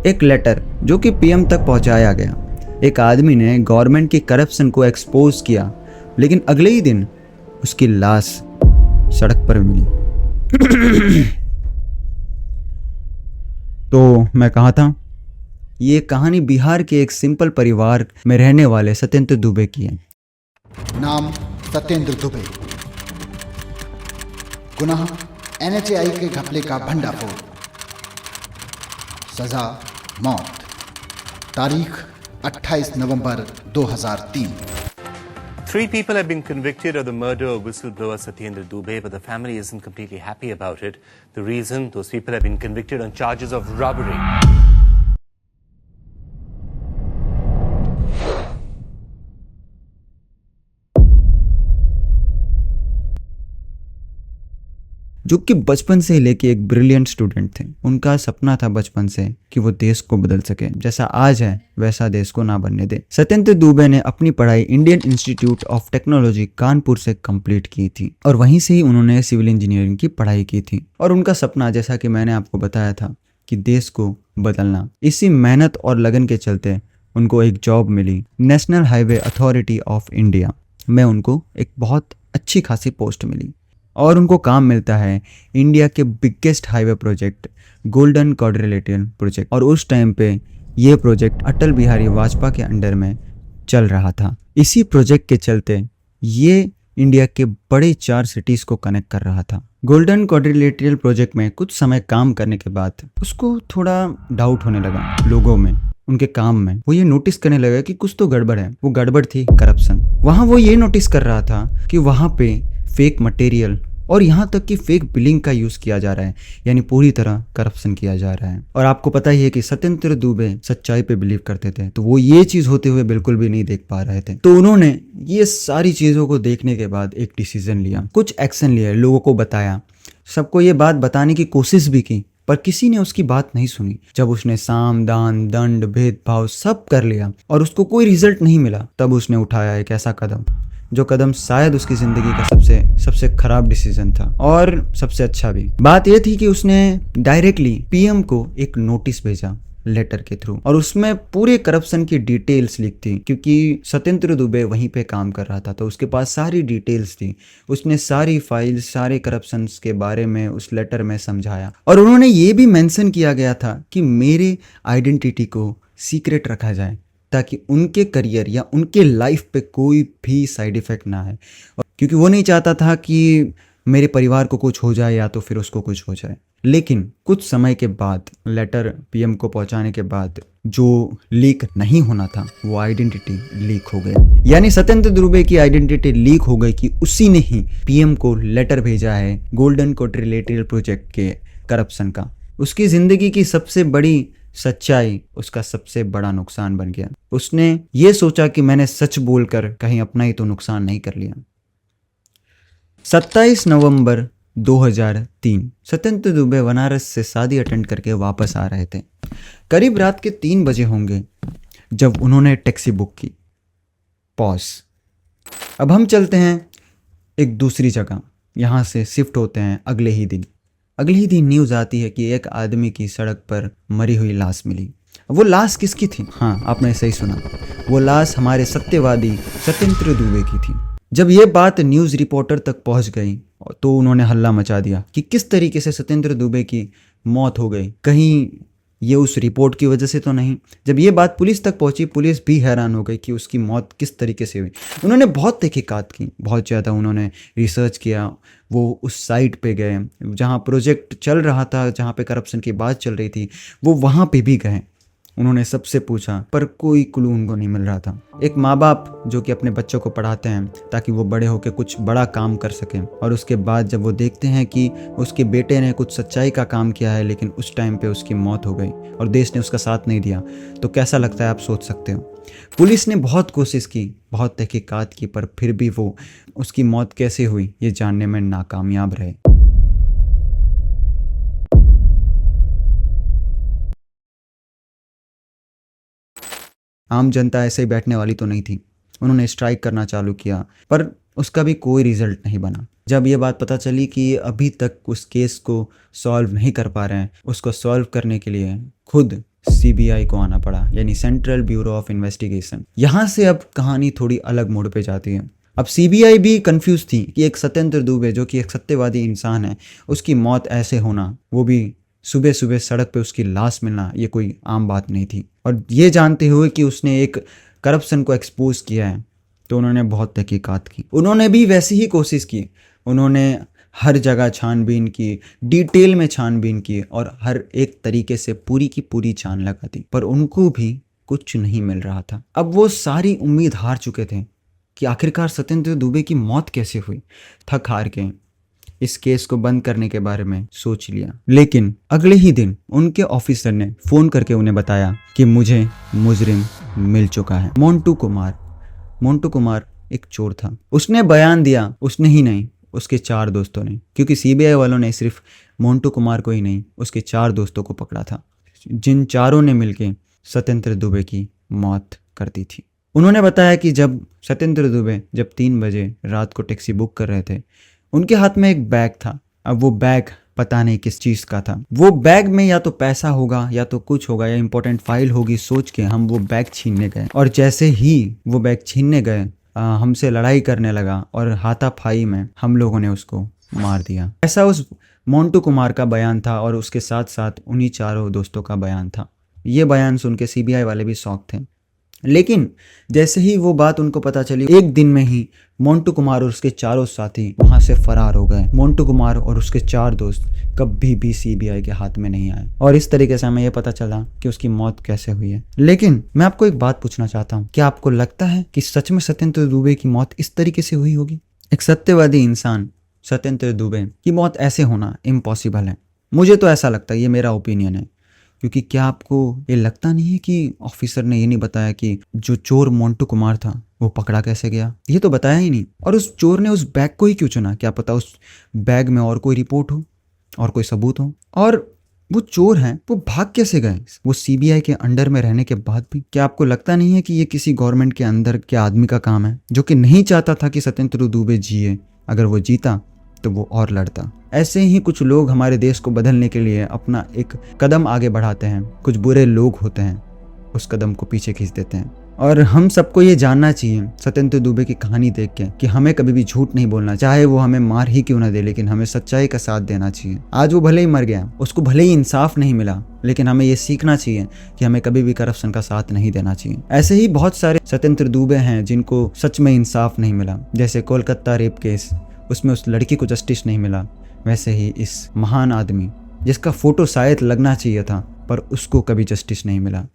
एक लेटर जो कि पीएम तक पहुंचाया गया। एक आदमी ने गवर्नमेंट की करप्शन को एक्सपोज किया, लेकिन अगले ही दिन उसकी लाश सड़क पर मिली। तो मैं कहा था, ये कहानी बिहार के एक सिंपल परिवार में रहने वाले सत्येंद्र दुबे की है। नाम सत्येंद्र दुबे, गुनाह एनएचएआई के घपले का भंडाफोड़, सजा मौत, तारीख 28 नवंबर 2003। Three people have been convicted of the murder of whistleblower Satyendra Dubey, but the family isn't completely happy about it. The reason, those people have been convicted on charges of robbery. जो कि बचपन से ही लेके एक brilliant student थे। उनका सपना था बचपन से कि वो देश को बदल सके, जैसा आज है वैसा देश को ना बनने दे। सत्येंद्र दुबे ने अपनी पढ़ाई Indian institute of technology Kanpur से कंप्लीट की थी और वहीं से ही उन्होंने सिविल इंजीनियरिंग की पढ़ाई की थी। और उनका सपना, जैसा कि मैंने आपको बताया था, कि देश को बदलना। इसी मेहनत और लगन के चलते उनको एक जॉब मिली national highway authority of India में। उनको एक बहुत अच्छी खासी पोस्ट मिली और उनको काम मिलता है इंडिया के biggest highway project golden quadrilateral project. और उस टाइम पे ये प्रोजेक्ट अटल बिहारी वाजपेयी के अंडर में चल रहा था। इसी प्रोजेक्ट के चलते ये इंडिया के बड़े 4 सिटीज़ को कनेक्ट कर रहा था। गोल्डन क्वाड्रिलेटरल प्रोजेक्ट में कुछ समय काम करने के बाद उसको थोड़ा डाउट होने लगा लोगों में, उनके काम में। वो ये नोटिस करने लगा कि कुछ तो गड़बड़ है। वो गड़बड़ थी करप्शन। वहाँ वो ये नोटिस कर रहा था कि वहाँ पे फेक मटेरियल और यहाँ तक कि फेक बिलिंग का यूज़ किया जा रहा है, यानी पूरी तरह करप्शन किया जा रहा है। और आपको पता ही है कि सत्येंद्र दुबे सच्चाई पे बिलीव करते थे, तो वो ये चीज़ होते हुए बिल्कुल भी नहीं देख पा रहे थे। तो उन्होंने ये सारी चीज़ों को देखने के बाद एक डिसीजन लिया, कुछ एक्शन लिया, लोगों को बताया, सबको ये बात बताने की कोशिश भी की, पर किसी ने उसकी बात नहीं सुनी। जब उसने साम दान दंड भेदभाव सब कर लिया और उसको कोई रिजल्ट नहीं मिला, तब उसने उठाया एक ऐसा कदम, जो कदम शायद उसकी जिंदगी का सबसे खराब डिसीजन था और सबसे अच्छा भी। बात यह थी कि उसने डायरेक्टली पीएम को एक नोटिस भेजा लेटर के थ्रू, और उसमें पूरे करप्शन की डिटेल्स लिखी थी, क्योंकि सत्येंद्र दुबे वहीं पे काम कर रहा था तो उसके पास सारी डिटेल्स थी। उसने सारी फाइल्स, सारे करप्शन के बारे में उस लेटर में समझाया। और उन्होंने ये भी मेंशन किया गया था कि मेरे आइडेंटिटी को सीक्रेट रखा जाए, ताकि उनके करियर या उनके लाइफ पे कोई भी साइड इफ़ेक्ट ना है, क्योंकि वो नहीं चाहता था कि मेरे परिवार को कुछ हो जाए या तो फिर उसको कुछ हो जाए। लेकिन कुछ समय के बाद, लेटर पीएम को पहुंचाने के बाद, जो लीक नहीं होना था वो आइडेंटिटी लीक हो गया। यानी सत्येंद्र दुबे की आइडेंटिटी लीक हो गई कि उसी ने ही पीएम को लेटर भेजा है गोल्डन क्वाड्रिलेटरल प्रोजेक्ट के करप्शन का। उसकी ज़िंदगी की सबसे बड़ी सच्चाई उसका सबसे बड़ा नुकसान बन गया। उसने ये सोचा कि मैंने सच बोलकर कहीं अपना ही तो नुकसान नहीं कर लिया। 27 नवंबर 2003 सत्येंद्र दुबे बनारस से शादी अटेंड करके वापस आ रहे थे। करीब रात के 3 बजे होंगे जब उन्होंने टैक्सी बुक की। पॉज। अब हम चलते हैं एक दूसरी जगह, यहाँ से शिफ्ट होते हैं अगले ही दिन। अगले ही दिन न्यूज़ आती है कि एक आदमी की सड़क पर मरी हुई लाश मिली। वो लाश किसकी थी? हाँ, आपने सही सुना, वो लाश हमारे सत्यवादी सत्येंद्र दुबे की थी। जब ये बात न्यूज़ रिपोर्टर तक पहुंच गई तो उन्होंने हल्ला मचा दिया कि किस तरीके से सत्येंद्र दुबे की मौत हो गई, कहीं ये उस रिपोर्ट की वजह से तो नहीं। जब ये बात पुलिस तक पहुंची, पुलिस भी हैरान हो गई कि उसकी मौत किस तरीके से हुई। उन्होंने बहुत तहकीकात की, बहुत ज़्यादा उन्होंने रिसर्च किया। वो उस साइट पे गए जहाँ प्रोजेक्ट चल रहा था, जहाँ पे करप्शन की बात चल रही थी, वो वहाँ पे भी गए। उन्होंने सबसे पूछा, पर कोई क्लू उनको नहीं मिल रहा था। एक माँ बाप जो कि अपने बच्चों को पढ़ाते हैं ताकि वो बड़े होकर कुछ बड़ा काम कर सकें, और उसके बाद जब वो देखते हैं कि उसके बेटे ने कुछ सच्चाई का काम किया है लेकिन उस टाइम पे उसकी मौत हो गई और देश ने उसका साथ नहीं दिया, तो कैसा लगता है आप सोच सकते हो। पुलिस ने बहुत कोशिश की, बहुत तहकीकात की, पर फिर भी वो उसकी मौत कैसे हुई ये जानने में नाकामयाब रहे। आम जनता ऐसे ही बैठने वाली तो नहीं थी। उन्होंने स्ट्राइक करना चालू किया, पर उसका भी कोई रिजल्ट नहीं बना। जब ये बात पता चली कि अभी तक उस केस को सॉल्व नहीं कर पा रहे हैं, उसको सॉल्व करने के लिए खुद सीबीआई को आना पड़ा, यानी सेंट्रल ब्यूरो ऑफ इन्वेस्टिगेशन। यहाँ से अब कहानी थोड़ी अलग मोड़ पे जाती है। अब सीबीआई भी कंफ्यूज थी कि एक सत्येंद्र दुबे जो कि एक सत्यवादी इंसान है, उसकी मौत ऐसे होना, वो भी सुबह सुबह सड़क पे उसकी लाश मिलना, ये कोई आम बात नहीं थी। और ये जानते हुए कि उसने एक करप्शन को एक्सपोज किया है, तो उन्होंने बहुत तहकीकात की। उन्होंने भी वैसी ही कोशिश की, उन्होंने हर जगह छानबीन की, डिटेल में छानबीन की और हर एक तरीके से पूरी की पूरी छान लगा दी, पर उनको भी कुछ नहीं मिल रहा था। अब वो सारी उम्मीद हार चुके थे कि आखिरकार सत्येंद्र दुबे की मौत कैसे हुई। थक हार के इस केस को बंद करने के बारे में सोच लिया, लेकिन अगले ही दिन उनके ऑफिसर ने फोन करके उन्हें बताया कि मुझे मुजरिम मिल चुका है। मोंटू कुमार एक चोर था। उसने बयान दिया, उसने ही नहीं, उसके 4 दोस्तों ने, क्योंकि सीबीआई वालों ने सिर्फ मोंटू कुमार को ही नहीं, उसके 4 दोस्तों को पकड़ा था, जिन चारों ने मिलकर सत्येंद्र दुबे की मौत कर दी थी। उन्होंने बताया कि जब सत्येंद्र दुबे 3 बजे रात को टैक्सी बुक कर रहे थे, उनके हाथ में एक बैग था। अब वो बैग पता नहीं किस चीज़ का था। वो बैग में या तो पैसा होगा या तो कुछ होगा या इंपॉर्टेंट फाइल होगी, सोच के हम वो बैग छीनने गए। और जैसे ही वो बैग छीनने गए, हमसे लड़ाई करने लगा और हाथापाई में हम लोगों ने उसको मार दिया। ऐसा उस मोंटू कुमार का बयान था और उसके साथ साथ उन्हीं 4 दोस्तों का बयान था। ये बयान सुन के सीबीआई वाले भी शॉक थे, लेकिन जैसे ही वो बात उनको पता चली, एक दिन में ही मोंटू कुमार और उसके 4 साथी वहां से फरार हो गए। मोंटू कुमार और उसके 4 दोस्त कभी भी सीबीआई के हाथ में नहीं आए और इस तरीके से हमें यह पता चला कि उसकी मौत कैसे हुई है। लेकिन मैं आपको एक बात पूछना चाहता हूँ, क्या आपको लगता है कि सच में सत्येंद्र दुबे की मौत इस तरीके से हुई होगी? एक सत्यवादी इंसान सत्येंद्र दुबे की मौत ऐसे होना इम्पॉसिबल है। मुझे तो ऐसा लगता है, ये मेरा ओपिनियन है। क्योंकि क्या आपको ये लगता नहीं है कि ऑफिसर ने ये नहीं बताया कि जो चोर मोंटू कुमार था वो पकड़ा कैसे गया? ये तो बताया ही नहीं। और उस चोर ने उस बैग को ही क्यों चुना? क्या पता उस बैग में और कोई रिपोर्ट हो और कोई सबूत हो। और वो चोर हैं, वो भाग कैसे गए वो सीबीआई के अंडर में रहने के बाद भी? क्या आपको लगता नहीं है कि ये किसी गवर्नमेंट के अंदर के आदमी का काम है जो कि नहीं चाहता था कि सत्येंद्र दुबे जिए? अगर वो जीता तो वो और लड़ता। ऐसे ही कुछ लोग हमारे देश को बदलने के लिए अपना एक कदम आगे बढ़ाते हैं। कुछ बुरे लोग होते हैं, उस कदम को पीछे खींच देते हैं। और हम सबको ये जानना चाहिए सत्येंद्र दुबे की कहानी देख के कि हमें कभी भी झूठ नहीं बोलना, चाहे वो हमें मार ही क्यों ना दे, लेकिन हमें सच्चाई का साथ देना चाहिए। आज वो भले ही मर गया, उसको भले ही इंसाफ नहीं मिला, लेकिन हमें ये सीखना चाहिए कि हमें कभी भी करप्शन का साथ नहीं देना चाहिए। ऐसे ही बहुत सारे सत्येंद्र दुबे हैं जिनको सच में इंसाफ नहीं मिला, जैसे कोलकाता रेप केस, उसमें उस लड़की को जस्टिस नहीं मिला। वैसे ही इस महान आदमी जिसका फोटो शायद लगना चाहिए था पर उसको कभी जस्टिस नहीं मिला।